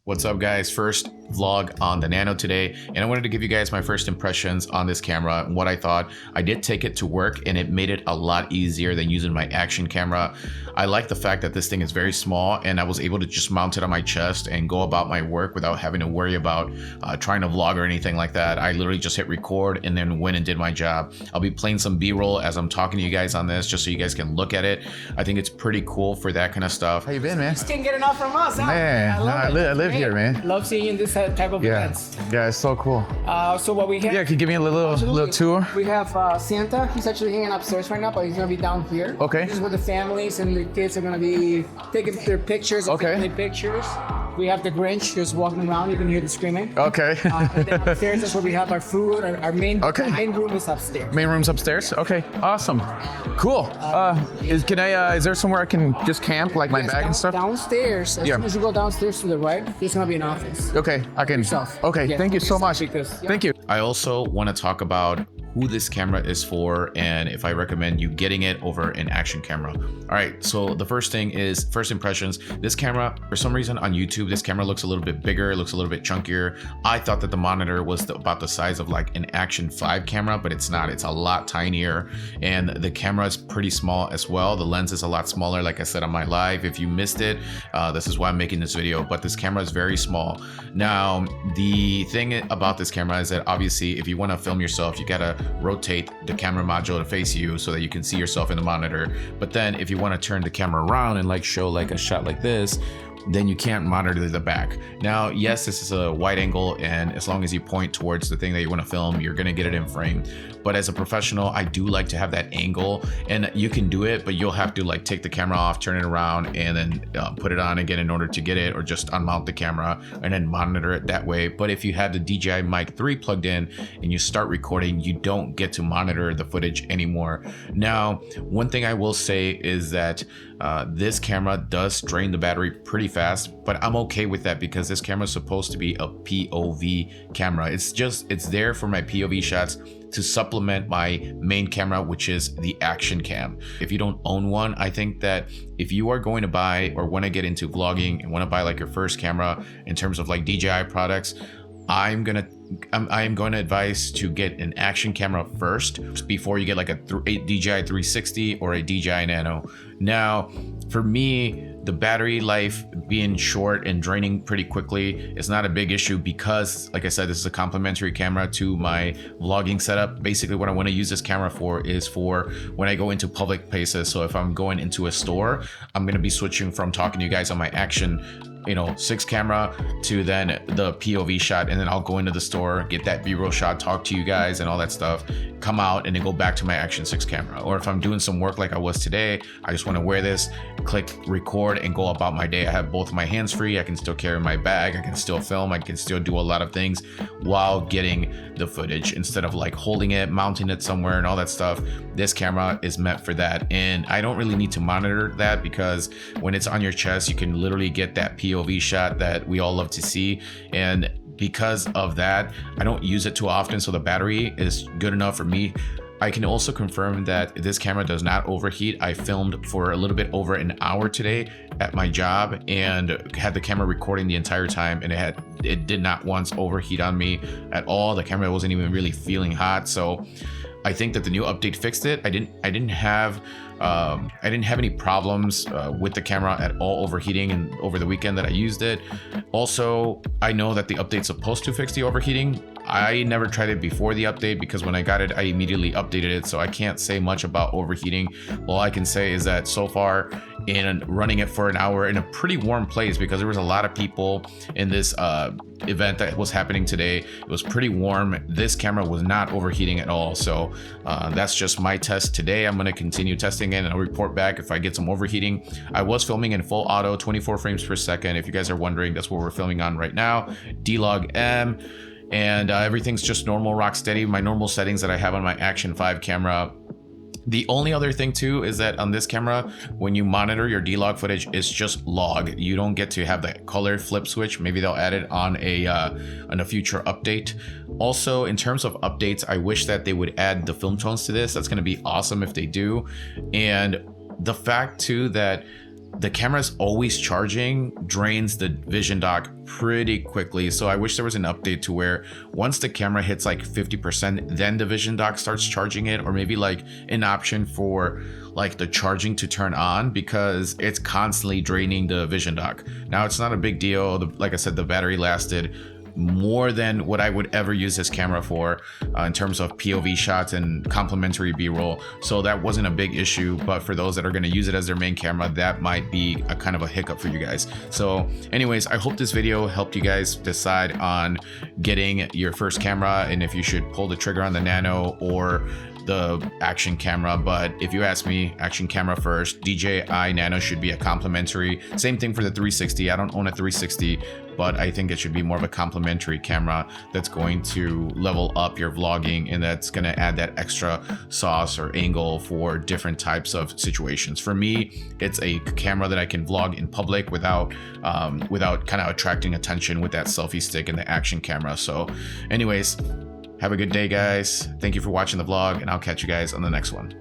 What's up guys, first vlog on the Nano today, and I wanted to give you guys my first impressions on this camera and what I thought. I did take it to work and it made it a lot easier than using my Action camera. I like the fact that this thing is very small and I was able to just mount it on my chest and go about my work without having to worry about trying to vlog or anything like that. I literally just hit record and then went and did my job. I'll be playing some B-roll as I'm talking to you guys on this just so you guys can look at it. I think it's pretty cool for that kind of stuff. How you been, man? Just can't get enough from us, huh? Man, I live here, man. Love seeing you in this type of events. Yeah, it's so cool. So what we have? Yeah, can you give me a little tour? We have Santa. He's actually hanging upstairs right now, but he's gonna be down here. Okay. This is where the families and the kids are gonna be taking their pictures. Okay. Family pictures. We have the Grinch just walking around. You can hear the screaming. Okay. And then upstairs is where we have our food. Our main room is upstairs. Main room's upstairs. Okay, awesome, cool. Is there somewhere I can just camp, like my bag and stuff? Downstairs. As soon as you go downstairs to the right, there's gonna be an office. Okay, I can. Yourself. Okay, Yeah, thank you so much. Thank you. I also want to talk about who this camera is for and if I recommend you getting it over an Action camera. All right, so the first thing is first impressions. This camera, for some reason on YouTube, this camera looks a little bit bigger, it looks a little bit chunkier. I thought that the monitor was about the size of like an Action 5 camera, but it's not. It's a lot tinier, and the camera is pretty small as well. The lens is a lot smaller, like I said on my live. If you missed it, this is why I'm making this video, but this camera is very small. Now, the thing about this camera is that obviously if you want to film yourself, you gotta rotate the camera module to face you so that you can see yourself in the monitor. But then if you want to turn the camera around and like show like a shot like this, then you can't monitor the back. Now, yes, this is a wide angle, and as long as you point towards the thing that you want to film, you're gonna get it in frame. But as a professional, I do like to have that angle, and you can do it, but you'll have to like take the camera off, turn it around, and then put it on again in order to get it, or just unmount the camera and then monitor it that way. But if you have the DJI Mic 3 plugged in and you start recording, you don't get to monitor the footage anymore. Now, one thing I will say is that this camera does drain the battery pretty fast, but I'm okay with that because this camera is supposed to be a POV camera. It's there for my POV shots to supplement my main camera, which is the Action cam. If you don't own one, I think that if you are going to buy or want to get into vlogging and want to buy like your first camera in terms of like DJI products, I am going to advise to get an Action camera first before you get like a DJI 360 or a DJI Nano. Now, for me, the battery life being short and draining pretty quickly is not a big issue because, like I said, this is a complementary camera to my vlogging setup. Basically, what I want to use this camera for is for when I go into public places. So if I'm going into a store, I'm going to be switching from talking to you guys on my Action 6 camera to then the POV shot, and then I'll go into the store, get that B-roll shot, talk to you guys and all that stuff, come out and then go back to my Action 6 camera. Or if I'm doing some work like I was today, I just want to wear this, click record and go about my day. I have both my hands free, I can still carry my bag, I can still film, I can still do a lot of things while getting the footage instead of like holding it, mounting it somewhere and all that stuff. This camera is meant for that, and I don't really need to monitor that because when it's on your chest, you can literally get that POV shot that we all love to see. And because of that, I don't use it too often, so the battery is good enough for me. I can also confirm that this camera does not overheat. I filmed for a little bit over an hour today at my job and had the camera recording the entire time, and it did not once overheat on me at all. The camera wasn't even really feeling hot, so I think that the new update fixed it. I didn't have any problems with the camera at all overheating and over the weekend that I used it. Also, I know that the update's supposed to fix the overheating. I never tried it before the update because when I got it, I immediately updated it, so I can't say much about overheating. All I can say is that so far, in running it for an hour in a pretty warm place, because there was a lot of people in this event that was happening today, it was pretty warm. This camera was not overheating at all, so that's just my test today. I'm going to continue testing it and I'll report back if I get some overheating. I was filming in full auto, 24 frames per second. If you guys are wondering, that's what we're filming on right now, D-Log M. And everything's just normal, rock steady, my normal settings that I have on my Action 5 camera. The only other thing too is that on this camera, when you monitor your D-Log footage, it's just log. You don't get to have that color flip switch. Maybe they'll add it on a future update. Also, in terms of updates, I wish that they would add the film tones to this. That's going to be awesome if they do. And the fact too that the camera's always charging, drains the vision dock pretty quickly. So I wish there was an update to where once the camera hits like 50%, then the vision dock starts charging it, or maybe like an option for like the charging to turn on, because it's constantly draining the vision dock. Now it's not a big deal. Like I said, the battery lasted more than what I would ever use this camera for in terms of POV shots and complementary B-roll. So that wasn't a big issue, but for those that are going to use it as their main camera, that might be a kind of a hiccup for you guys. So anyways, I hope this video helped you guys decide on getting your first camera and if you should pull the trigger on the Nano or the Action camera. But if you ask me, Action camera first. DJI Nano should be a complementary. Same thing for the 360. I don't own a 360, but I think it should be more of a complementary camera that's going to level up your vlogging and that's going to add that extra sauce or angle for different types of situations. For me, it's a camera that I can vlog in public without kind of attracting attention with that selfie stick and the Action camera. So anyways, have a good day, guys. Thank you for watching the vlog, and I'll catch you guys on the next one.